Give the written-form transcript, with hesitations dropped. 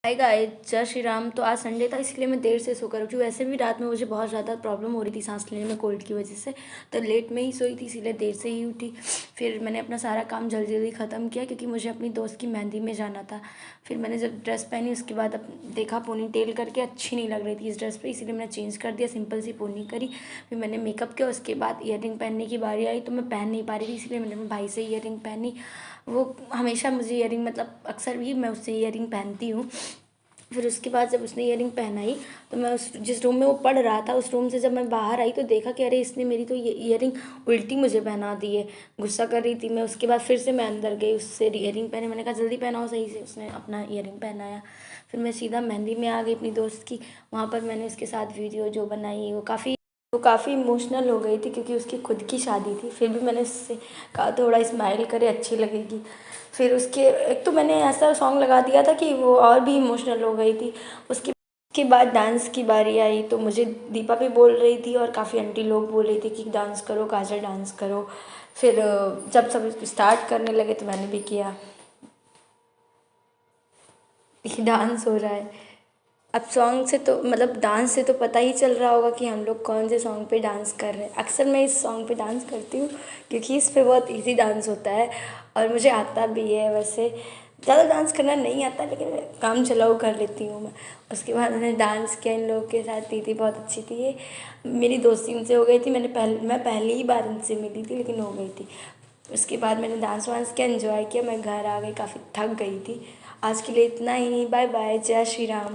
Hi guys, जय श्री राम। तो आज संडे था इसलिए मैं देर से सोकर उठी। वैसे भी रात में मुझे बहुत ज़्यादा प्रॉब्लम हो रही थी सांस लेने में कोल्ड की वजह से, तो लेट में ही सोई थी इसीलिए देर से ही उठी। फिर मैंने अपना सारा काम जल्दी जल्दी ख़त्म किया क्योंकि मुझे अपनी दोस्त की मेहंदी में जाना था। फिर मैंने जब ड्रेस पहनी उसके बाद अब देखा पोनी टेल करके अच्छी नहीं लग रही थी इस ड्रेस पर, इसीलिए मैंने चेंज कर दिया, सिंपल सी पोनी करी। फिर मैंने मेकअप किया, उसके बाद ईयरिंग पहनने की बारी आई तो मैं पहन नहीं पा रही थी, इसलिए मैंने अपने भाई से ईयरिंग पहनी। वो हमेशा मुझे ईयरिंग मतलब अक्सर भी मैं उससे ईयरिंग पहनती हूँ। फिर उसके बाद जब उसने ईयरिंग पहनाई तो मैं उस जिस रूम में वो पढ़ रहा था उस रूम से जब मैं बाहर आई तो देखा कि अरे इसने मेरी तो ये ईयरिंग उल्टी मुझे पहना दी है। गुस्सा कर रही थी मैं। उसके बाद फिर से मैं अंदर गई, उससे ईयरिंग पहने। मैंने कहा जल्दी पहनाओ सही से, उसने अपना ईयरिंग पहनाया। फिर मैं सीधा मेहंदी में आ गई अपनी दोस्त की। वहाँ पर मैंने उसके साथ वीडियो जो बनाई वो काफ़ी इमोशनल हो गई थी क्योंकि उसकी खुद की शादी थी। फिर भी मैंने उससे कहा थोड़ा स्माइल करे, अच्छी लगेगी। फिर उसके एक तो मैंने ऐसा सॉन्ग लगा दिया था कि वो और भी इमोशनल हो गई थी। उसके बाद डांस की बारी आई तो मुझे दीपा भी बोल रही थी और काफ़ी आंटी लोग बोल रही थी कि डांस करो काजल, डांस करो। फिर जब सब स्टार्ट करने लगे तो मैंने भी किया। ये डांस हो रहा है। अब सॉन्ग से तो मतलब डांस से तो पता ही चल रहा होगा कि हम लोग कौन से सॉन्ग पे डांस कर रहे हैं। अक्सर मैं इस सॉन्ग पे डांस करती हूँ क्योंकि इस पे बहुत इजी डांस होता है और मुझे आता भी है। वैसे ज़्यादा डांस करना नहीं आता लेकिन काम चलाऊ कर लेती हूँ मैं। उसके बाद मैंने डांस किया इन लोगों के साथ। दीदी बहुत अच्छी थी, ये मेरी दोस्ती उनसे हो गई थी। मैं पहली ही बार उनसे मिली थी लेकिन हो गई थी। उसके बाद मैंने डांस वांस किया, एंजॉय किया। मैं घर आ गई, काफ़ी थक गई थी। आज के लिए इतना ही। बाय बाय, जय श्री राम।